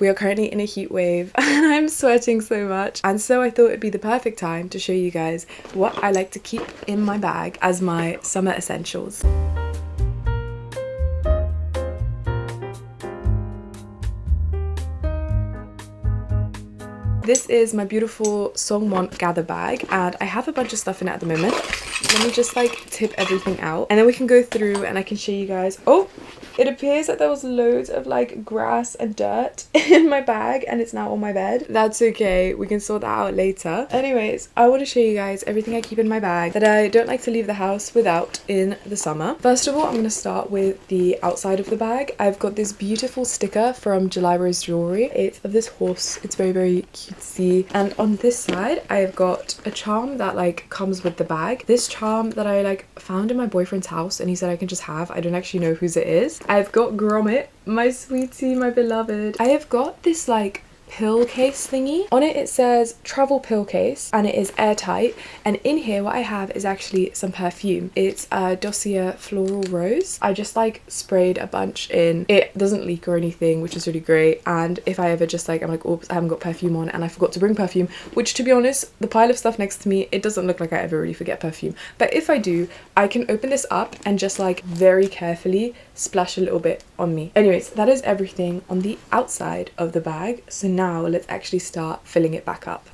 We are currently in a heat wave and I'm sweating so much, and so I thought it'd be the perfect time to show you guys what I like to keep in my bag as my summer essentials. This is my beautiful Songmont gather bag, and I have a bunch of stuff in it at the moment. Let me just like tip everything out and then we can go through and I can show you guys. Oh, it appears that there was loads of like grass and dirt in my bag and it's now on my bed. That's okay, we can sort that out later. Anyways, I want to show you guys everything I keep in my bag that I don't like to leave the house without in the summer. First of all, I'm going to start with the outside of the bag. I've got this beautiful sticker from July Rose Jewelry. It's of this horse. It's very, very cutesy. And on this side, I've got a charm that like comes with the bag. This charm that I like found in my boyfriend's house and he said I can just have. I don't actually know whose it is. I've got Gromit, my sweetie, my beloved. I have got this like pill case thingy. On it says travel pill case and it is airtight, and in here what I have is actually some perfume. It's a Dossier Floral Rose. I just like sprayed a bunch in. It doesn't leak or anything, which is really great. And if I ever just like, I'm like, oops, I haven't got perfume on and I forgot to bring perfume, which to be honest, the pile of stuff next to me, it doesn't look like I ever really forget perfume, but if I do, I can open this up and just like very carefully splash a little bit on me. Anyways, that is everything on the outside of the bag. So now let's actually start filling it back up.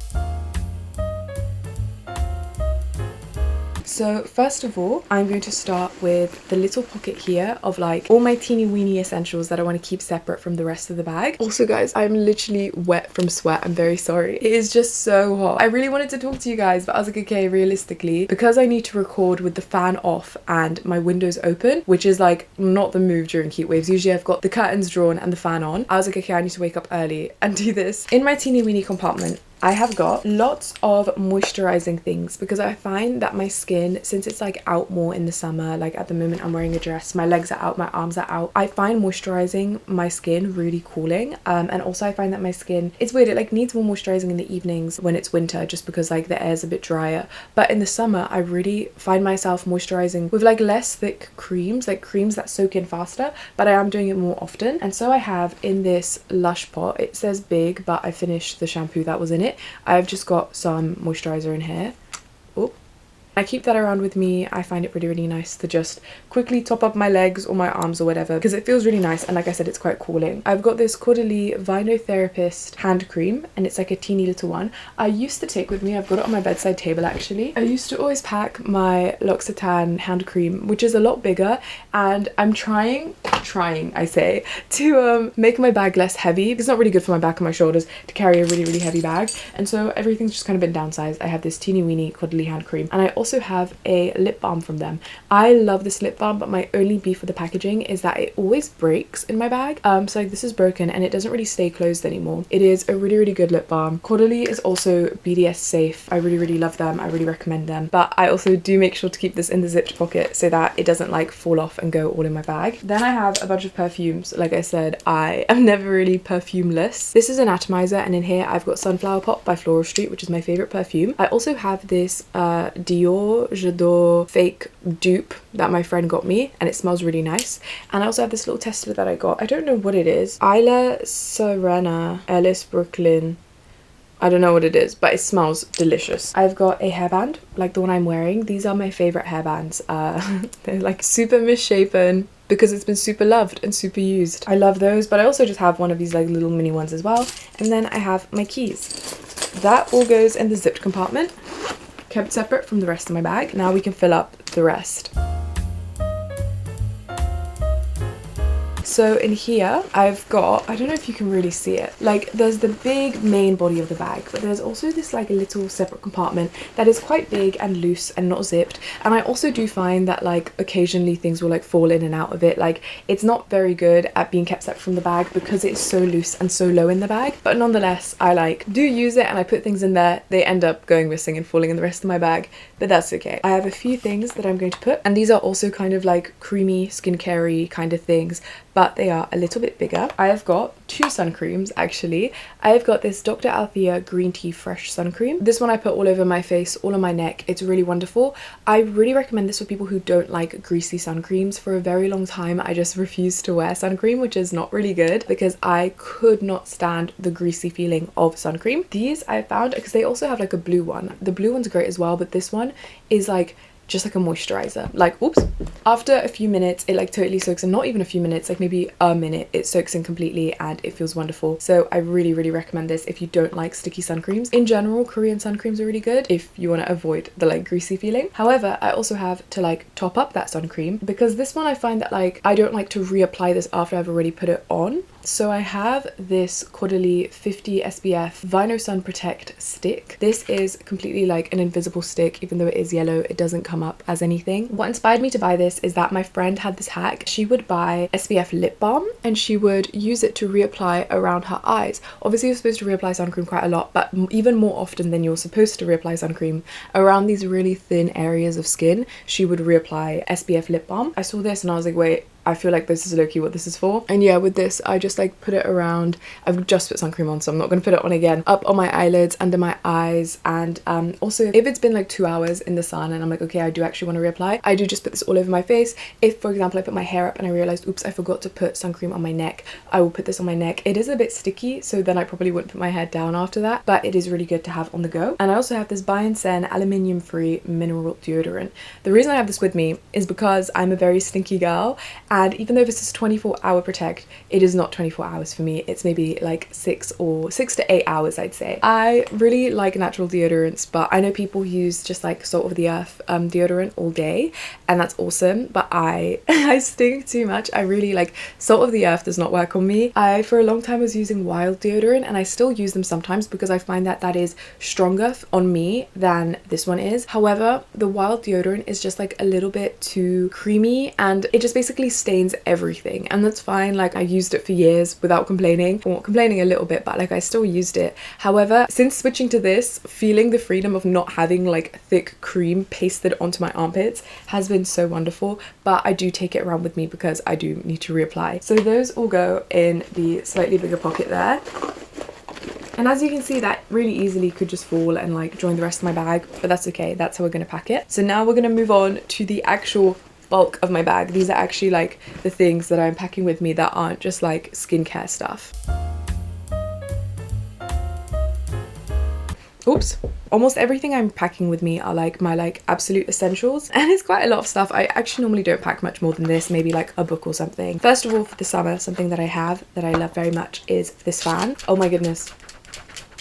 So first of all, I'm going to start with the little pocket here of like all my teeny weeny essentials that I want to keep separate from the rest of the bag. Also guys, I'm literally wet from sweat. I'm very sorry. It is just so hot. I really wanted to talk to you guys, but I was like, okay, realistically, because I need to record with the fan off and my windows open, which is like not the move during heat waves. Usually I've got the curtains drawn and the fan on. I was like, okay, I need to wake up early and do this. In my teeny weeny compartment, I have got lots of moisturizing things because I find that my skin, since it's like out more in the summer, like at the moment I'm wearing a dress, my legs are out, my arms are out, I find moisturizing my skin really cooling. And also I find that my skin, it's weird, it like needs more moisturizing in the evenings when it's winter just because like the air's a bit drier, but in the summer I really find myself moisturizing with like less thick creams, like creams that soak in faster, but I am doing it more often. And so I have in this Lush pot, it says big, but I finished the shampoo that was in it. I've just got some moisturizer in here. Oh, I keep that around with me. I find it really, really nice to just quickly top up my legs or my arms or whatever because it feels really nice, and like I said, it's quite cooling. I've got this Caudalie Vinotherapist hand cream and it's like a teeny little one. I used to take with me, I've got it on my bedside table actually. I used to always pack my L'Occitane hand cream, which is a lot bigger, and I'm trying I say, to make my bag less heavy. It's not really good for my back and my shoulders to carry a really, really heavy bag, and so everything's just kind of been downsized. I have this teeny weeny Caudalie hand cream, and I also have a lip balm from them. I love this lip balm, but my only beef with the packaging is that it always breaks in my bag. So like this is broken and it doesn't really stay closed anymore. It is a really, really good lip balm. Caudalie is also BDS safe. I really, really love them. I really recommend them, but I also do make sure to keep this in the zipped pocket so that it doesn't like fall off and go all in my bag. Then I have a bunch of perfumes. Like I said, I am never really perfumeless. This is an atomizer, and in here I've got Sunflower Pop by Floral Street, which is my favorite perfume. I also have this Dior J'adore fake dupe that my friend got me, and it smells really nice. And I also have this little tester that I got. I don't know what it is. Isla Serena Ellis Brooklyn. I don't know what it is, but it smells delicious. I've got a hairband like the one I'm wearing. These are my favorite hairbands. They're like super misshapen because it's been super loved and super used. I love those, but I also just have one of these like little mini ones as well. And then I have my keys. That all goes in the zipped compartment, kept separate from the rest of my bag. Now we can fill up the rest. So in here I've got, I don't know if you can really see it, like there's the big main body of the bag, but there's also this like little separate compartment that is quite big and loose and not zipped. And I also do find that like occasionally things will like fall in and out of it. Like it's not very good at being kept separate from the bag because it's so loose and so low in the bag, but nonetheless I like do use it and I put things in there. They end up going missing and falling in the rest of my bag, but that's okay. I have a few things that I'm going to put, and these are also kind of like creamy skincare-y kind of things, but but they are a little bit bigger. I have got 2 sun creams actually. I've got this Dr. Althea Green Tea Fresh sun cream. This one I put all over my face, all on my neck. It's really wonderful. I really recommend this for people who don't like greasy sun creams. For a very long time I just refused to wear sun cream, which is not really good because I could not stand the greasy feeling of sun cream. These I found because they also have like a blue one. The blue one's great as well, but this one is like just like a moisturizer. Like, oops, after a few minutes it like totally soaks in. Not even a few minutes, like maybe a minute, it soaks in completely and it feels wonderful. So I really recommend this if you don't like sticky sun creams. In general, Korean sun creams are really good if you want to avoid the like greasy feeling. However, I also have to like top up that sun cream because this one I find that like I don't like to reapply this after I've already put it on. So I have this Caudalie 50 SPF Vino Sun Protect stick. This is completely like an invisible stick. Even though it is yellow, it doesn't come up as anything. What inspired me to buy this is that my friend had this hack. She would buy SPF lip balm and she would use it to reapply around her eyes. Obviously you're supposed to reapply sun cream quite a lot, but even more often than you're supposed to reapply sun cream, around these really thin areas of skin, she would reapply SPF lip balm. I saw this and I was like, wait, I feel like this is low-key what this is for. And yeah, with this I just like put it around. I've just put sun cream on, so I'm not going to put it on again. Up on my eyelids, under my eyes, and also if it's been like 2 hours in the sun and I'm like, okay, I do actually want to reapply, I do just put this all over my face. If for example I put my hair up and I realized, oops, I forgot to put sun cream on my neck, I will put this on my neck. It is a bit sticky, so then I probably wouldn't put my hair down after that, but it is really good to have on the go. And I also have this By and Sen aluminium free mineral deodorant. The reason I have this with me is because I'm a very stinky girl, and even though this is 24-hour protect, it is not 24 hours for me. It's maybe like 6 to 8 hours, I'd say. I really like natural deodorants, but I know people use just like salt of the earth deodorant all day, and that's awesome, but I stink too much. I really like salt of the earth does not work on me. I for a long time was using wild deodorant, and I still use them sometimes because I find that that is stronger on me than this one is. However, the wild deodorant is just like a little bit too creamy and it just basically stains everything, and that's fine. Like I used it for years without complaining, or complaining a little bit, but like I still used it. However, since switching to this, feeling the freedom of not having like thick cream pasted onto my armpits has been so wonderful. But I do take it around with me because I do need to reapply. So those all go in the slightly bigger pocket there. And as you can see, that really easily could just fall and like join the rest of my bag, but that's okay. That's how we're going to pack it. So now we're going to move on to the actual bulk of my bag. These are actually like the things that I'm packing with me that aren't just like skincare stuff. Oops. Almost everything I'm packing with me are like my like absolute essentials, and it's quite a lot of stuff. I actually normally don't pack much more than this, maybe like a book or something. First of all, for the summer, something that I have that I love very much is this fan. Oh my goodness,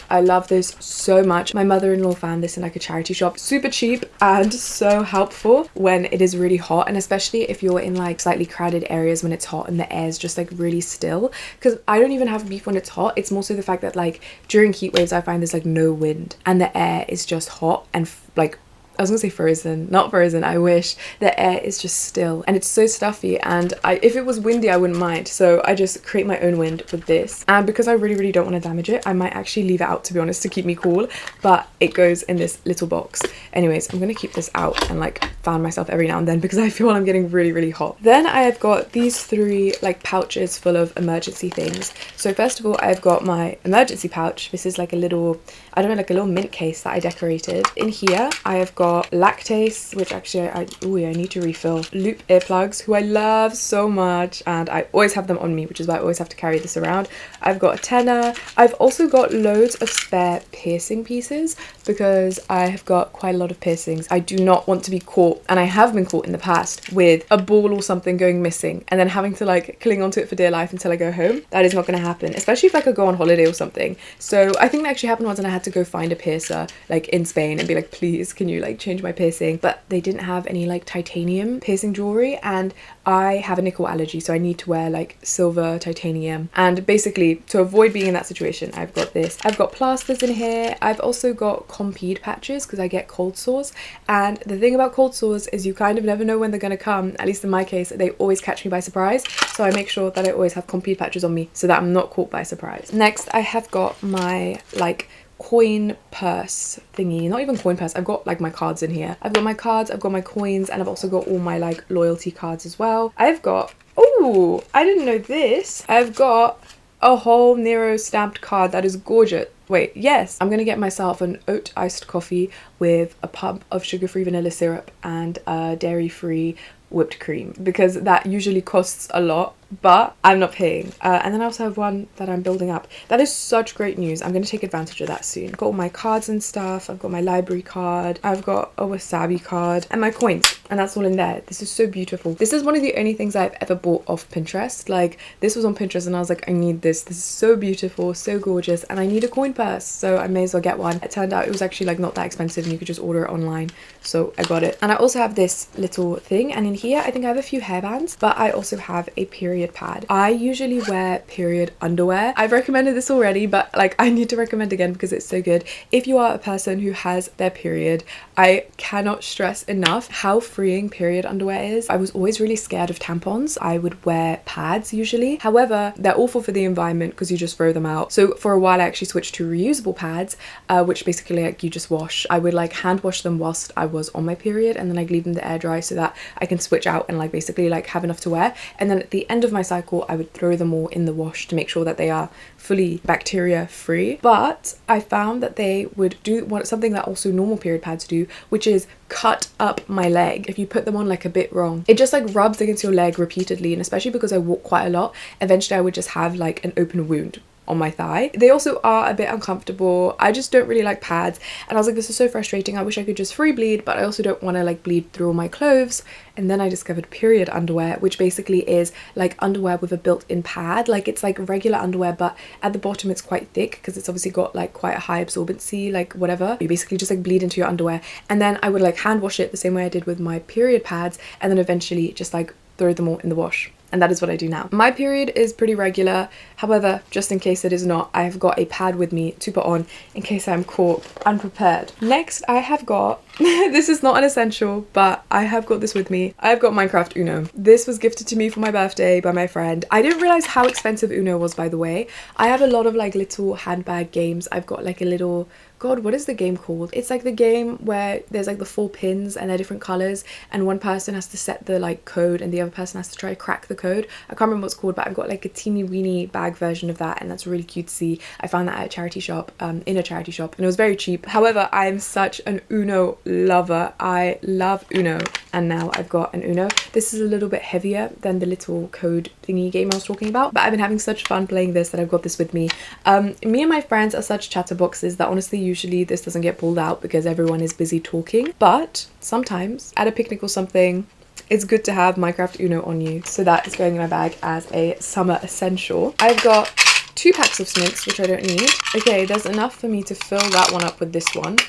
I love this so much. My mother-in-law found this in like a charity shop. Super cheap and so helpful when it is really hot, and especially if you're in like slightly crowded areas when it's hot and the air is just like really still. Because I don't even have beef when it's hot. It's more so the fact that like during heat waves I find there's like no wind and the air is just hot and like, I was gonna say frozen, not frozen, I wish. The air is just still and it's so stuffy, and if it was windy I wouldn't mind, so I just create my own wind with this. And because I really don't want to damage it, I might actually leave it out, to be honest, to keep me cool, but it goes in this little box. Anyways, I'm gonna keep this out and like fan myself every now and then because I feel I'm getting really hot. Then I have got these 3 like pouches full of emergency things. So first of all, I've got my emergency pouch. This is like a little, I don't know, like a little mint case that I decorated. In here I have got lactase, which actually I need to refill. Loop earplugs, who I love so much, and I always have them on me, which is why I always have to carry this around. I've got a tenner. I've also got loads of spare piercing pieces because I have got quite a lot of piercings. I do not want to be caught, and I have been caught in the past, with a ball or something going missing and then having to like cling onto it for dear life until I go home. That is not going to happen, especially if like I go on holiday or something. So I think that actually happened once, and I had to go find a piercer like in Spain and be like, please can you like change my piercing? But they didn't have any like titanium piercing jewelry, and I have a nickel allergy, so I need to wear like silver titanium. And basically to avoid being in that situation, I've got this. I've got plasters in here. I've also got Compeed patches because I get cold sores, and the thing about cold sores is you kind of never know when they're going to come. At least in my case, they always catch me by surprise, so I make sure that I always have Compeed patches on me so that I'm not caught by surprise. Next, I have got my like coin purse thingy. Not even coin purse, I've got like my cards in here. I've got my cards, I've got my coins, and I've also got all my like loyalty cards as well. I've got Oh, I didn't know this. I've got a whole Nero stamped card that is gorgeous. Wait, yes, I'm gonna get myself an oat iced coffee with a pump of sugar-free vanilla syrup and dairy-free whipped cream, because that usually costs a lot, but I'm not paying. And then I also have one that I'm building up. That is such great news. I'm going to take advantage of that soon. I've got all my cards and stuff. I've got my library card. I've got a wasabi card and my coins. And that's all in there. This is so beautiful. This is one of the only things I've ever bought off Pinterest. Like, this was on Pinterest and I was like, I need this. This is so beautiful, so gorgeous. And I need a coin purse, so I may as well get one. It turned out it was actually like not that expensive and you could just order it online. So I got it. And I also have this little thing. And in here, I think I have a few hairbands, but I also have a period pad. I usually wear period underwear. I've recommended this already, but like I need to recommend again because it's so good. If you are a person who has their period, I cannot stress enough how freeing period underwear is. I was always really scared of tampons. I would wear pads usually. However, they're awful for the environment because you just throw them out. So for a while I actually switched to reusable pads, which basically like you just wash. I would like hand wash them whilst I was on my period, and then I'd leave them to air dry so that I can switch out and like basically like have enough to wear. And then at the end of my cycle I would throw them all in the wash to make sure that they are fully bacteria free. But I found that they would do something that also normal period pads do, which is cut up my leg if you put them on like a bit wrong. It just like rubs against your leg repeatedly, and especially because I walk quite a lot, eventually I would just have like an open wound on my thigh. They also are a bit uncomfortable. I just don't really like pads, and I was like, this is so frustrating. I wish I could just free bleed, but I also don't want to like bleed through all my clothes. And then I discovered period underwear, which basically is like underwear with a built-in pad. Like it's like regular underwear, but at the bottom it's quite thick because it's obviously got like quite a high absorbency, like whatever. You basically just like bleed into your underwear, and then I would like hand wash it the same way I did with my period pads, and then eventually just like throw them all in the wash. And that is what I do now. My period is pretty regular. However, just in case it is not, I have got a pad with me to put on in case I'm caught unprepared. Next, I have got, this is not an essential, but I have got this with me. I've got Minecraft Uno. This was gifted to me for my birthday by my friend. I didn't realize how expensive Uno was, by the way. I have a lot of like little handbag games. I've got like a little, God, what is the game called? It's like the game where there's like the 4 pins and they're different colors, and one person has to set the like code and the other person has to try to crack the code. I can't remember what it's called, but I've got like a teeny weeny bag version of that, and that's really cute to see. I found that at a charity shop, in a charity shop, and it was very cheap. However, I'm such an Uno lover. I love Uno, and now I've got an Uno. This is a little bit heavier than the little code thingy game I was talking about, but I've been having such fun playing this that I've got this with me. Me and my friends are such chatterboxes that honestly usually this doesn't get pulled out because everyone is busy talking, but sometimes at a picnic or something it's good to have Minecraft Uno on you. So that is going in my bag as a summer essential. I've got 2 packs of snakes, which I don't need. Okay, there's enough for me to fill that one up with this one,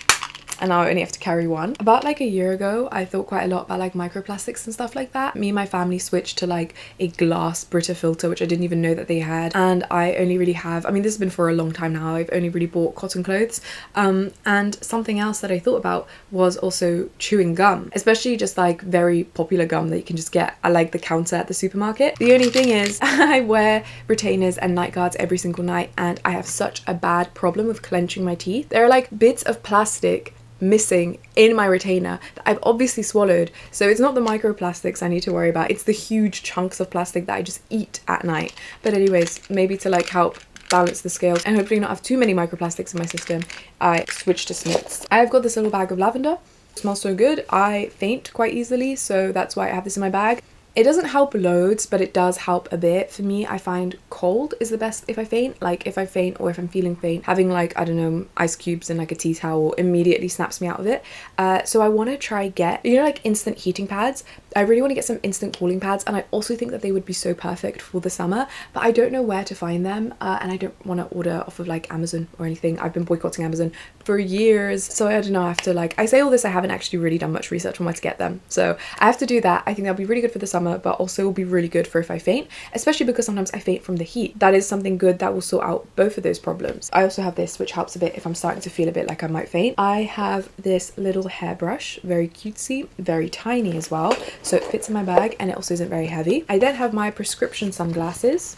and now I only have to carry one. About like a year ago, I thought quite a lot about like microplastics and stuff like that. Me and my family switched to like a glass Brita filter, which I didn't even know that they had. And I only really have, I mean, this has been for a long time now. I've only really bought cotton clothes. And something else that I thought about was also chewing gum, especially just like very popular gum that you can just get at like the counter at the supermarket. The only thing is I wear retainers and night guards every single night, and I have such a bad problem with clenching my teeth. There are like bits of plastic missing in my retainer that I've obviously swallowed. So it's not the microplastics I need to worry about, it's the huge chunks of plastic that I just eat at night. But anyways, maybe to like help balance the scales and hopefully not have too many microplastics in my system, I switched to Smiths. I've got this little bag of lavender. It smells so good. I faint quite easily, so that's why I have this in my bag. It doesn't help loads, but it does help a bit. For me, I find cold is the best if I faint. Like if I faint or if I'm feeling faint, having like, I don't know, ice cubes and like a tea towel immediately snaps me out of it. So I want to try get, you know, like instant heating pads. I really want to get some instant cooling pads, and I also think that they would be so perfect for the summer, but I don't know where to find them, and I don't want to order off of like Amazon or anything. I've been boycotting Amazon for years, so I don't know, I have to like, I say all this, I haven't actually really done much research on where to get them, so I have to do that. I think that'll be really good for the summer, but also will be really good for if I faint, especially because sometimes I faint from the heat. That is something good that will sort out both of those problems. I also have this, which helps a bit if I'm starting to feel a bit like I might faint. I have this little hairbrush, very cutesy, very tiny as well, so it fits in my bag and it also isn't very heavy. I then have my prescription sunglasses.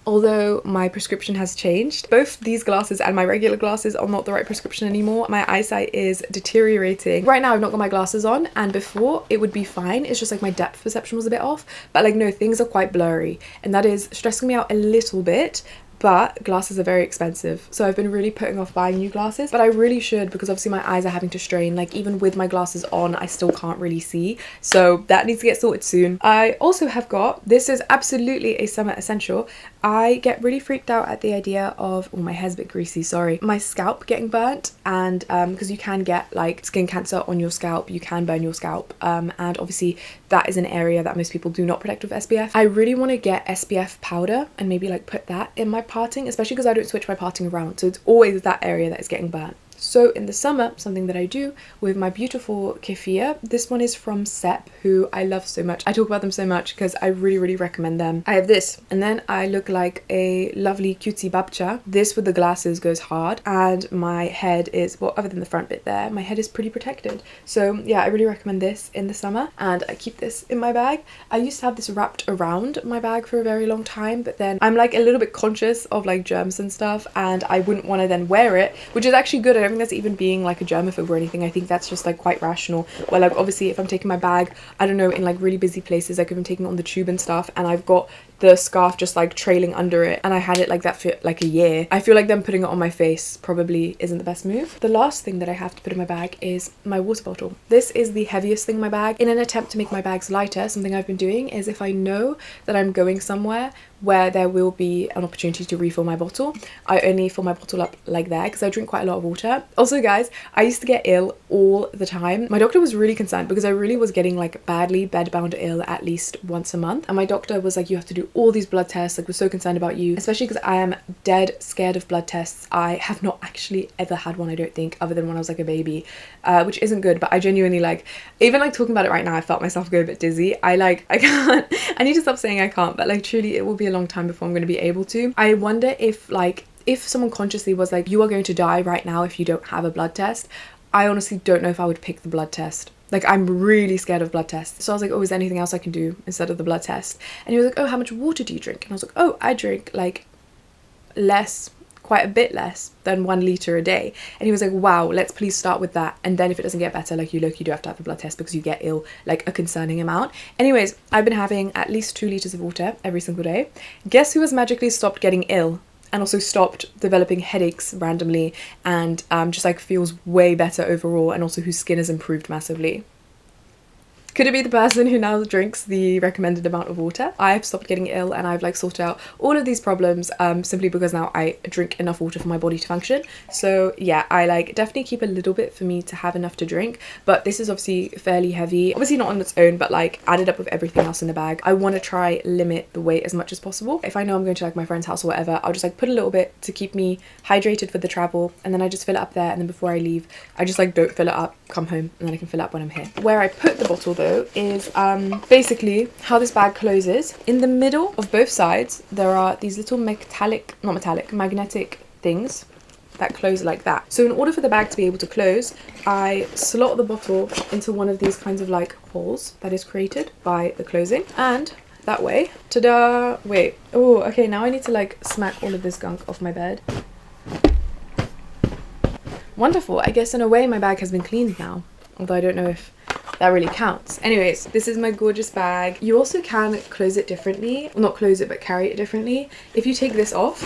Although my prescription has changed, both these glasses and my regular glasses are not the right prescription anymore. My eyesight is deteriorating. Right now I've not got my glasses on, and before it would be fine. It's just like my depth perception was a bit off, but like no, things are quite blurry, and that is stressing me out a little bit. But glasses are very expensive, so I've been really putting off buying new glasses, but I really should, because obviously my eyes are having to strain. Like even with my glasses on, I still can't really see, so that needs to get sorted soon. I also have got, this is absolutely a summer essential. I get really freaked out at the idea of, oh, my hair's a bit greasy, sorry, my scalp getting burnt, and because you can get like skin cancer on your scalp, you can burn your scalp, and obviously that is an area that most people do not protect with SPF. I really want to get SPF powder and maybe like put that in my parting, especially because I don't switch my parting around, so it's always that area that is getting burnt. So in the summer, something that I do with my beautiful kefir, this one is from Sep, who I love so much. I talk about them so much because I really recommend them. I have this, and then I look like a lovely cutesy babcha. This with the glasses goes hard, and my head is, well, other than the front bit there, my head is pretty protected. So yeah, I really recommend this in the summer, and I keep this in my bag. I used to have this wrapped around my bag for a very long time, but then I'm like a little bit conscious of like germs and stuff, and I wouldn't want to then wear it, which is actually good. I don't think that's even being like a germaphobe or anything. I think that's just like quite rational. Well, like obviously if I'm taking my bag, I don't know, in like really busy places, like if I'm taking it on the tube and stuff, and I've got the scarf just like trailing under it, and I had it like that for like a year, I feel like then putting it on my face probably isn't the best move. The last thing that I have to put in my bag is my water bottle. This is the heaviest thing in my bag. In an attempt to make my bags lighter, something I've been doing is, if I know that I'm going somewhere where there will be an opportunity to refill my bottle, I only fill my bottle up like there, because I drink quite a lot of water. Also guys, I used to get ill all the time. My doctor was really concerned because I really was getting like badly bedbound ill at least once a month, and my doctor was like, you have to do all these blood tests, like we're so concerned about you, especially because I am dead scared of blood tests. I have not actually ever had one, I don't think, other than when I was like a baby, which isn't good, but I genuinely like, even like talking about it right now, I felt myself go a bit dizzy. I can't, I need to stop saying I can't, but like truly it will be a long time before I'm going to be able to. I wonder if like, if someone consciously was like, you are going to die right now if you don't have a blood test, I honestly don't know if I would pick the blood test. Like I'm really scared of blood tests. So I was like, oh, is there anything else I can do instead of the blood test? And he was like, oh, how much water do you drink? And I was like, oh, I drink like less, quite a bit less than 1 liter a day. And he was like, wow, let's please start with that, and then if it doesn't get better, like you do have to have a blood test because you get ill like a concerning amount. Anyways, I've been having at least 2 liters of water every single day. Guess who has magically stopped getting ill and also stopped developing headaches randomly, and just like feels way better overall, and also whose skin has improved massively? Could it be the person who now drinks the recommended amount of water? I've stopped getting ill, and I've like sorted out all of these problems simply because now I drink enough water for my body to function. So yeah, I like definitely keep a little bit for me to have enough to drink, but this is obviously fairly heavy, obviously not on its own, but like added up with everything else in the bag. I want to try limit the weight as much as possible. If I know I'm going to like my friend's house or whatever, I'll just like put a little bit to keep me hydrated for the travel, and then I just fill it up there, and then before I leave I just like don't fill it up, come home, and then I can fill it up when I'm here. Where I put the bottle though is basically how this bag closes. In the middle of both sides there are these little magnetic things that close like that. So in order for the bag to be able to close, I slot the bottle into one of these kinds of like holes that is created by the closing, and that way, ta-da! Wait, oh okay, now I need to like smack all of this gunk off my bed. Wonderful. I guess in a way my bag has been cleaned now, although I don't know if that really counts. Anyways, this is my gorgeous bag. You also can close it differently, well, not close it but carry it differently. If you take this off,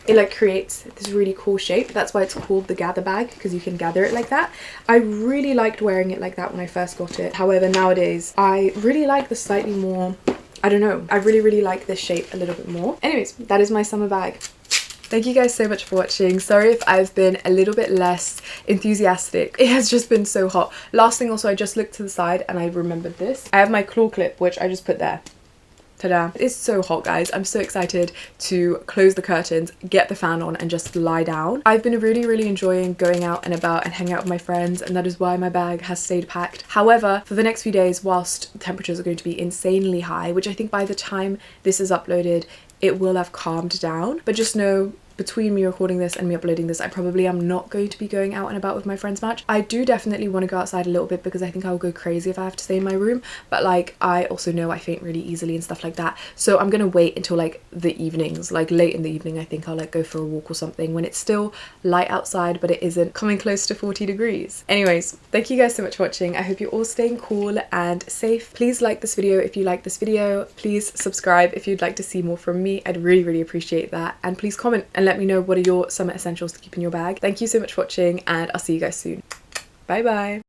it like creates this really cool shape. That's why it's called the gather bag, because you can gather it like that. I really liked wearing it like that when I first got it. However, nowadays I really like the slightly more, I don't know, I really like this shape a little bit more. Anyways, that is my summer bag. Thank you guys so much for watching. Sorry if I've been a little bit less enthusiastic. It has just been so hot. Last thing also, I just looked to the side and I remembered this. I have my claw clip, which I just put there. Ta-da. It's so hot, guys. I'm so excited to close the curtains, get the fan on, and just lie down. I've been really enjoying going out and about and hanging out with my friends, and that is why my bag has stayed packed. However, for the next few days, whilst temperatures are going to be insanely high, which I think by the time this is uploaded, it will have calmed down, but just know between me recording this and me uploading this, I probably am not going to be going out and about with my friends much. I do definitely want to go outside a little bit because I think I'll go crazy if I have to stay in my room, but like I also know I faint really easily and stuff like that, so I'm gonna wait until like the evenings, like late in the evening. I think I'll like go for a walk or something when it's still light outside but it isn't coming close to 40 degrees. Anyways, thank you guys so much for watching. I hope you're all staying cool and safe. Please like this video if you like this video. Please subscribe if you'd like to see more from me. I'd really appreciate that, and please comment and let me know what are your summer essentials to keep in your bag. Thank you so much for watching, and I'll see you guys soon. Bye bye.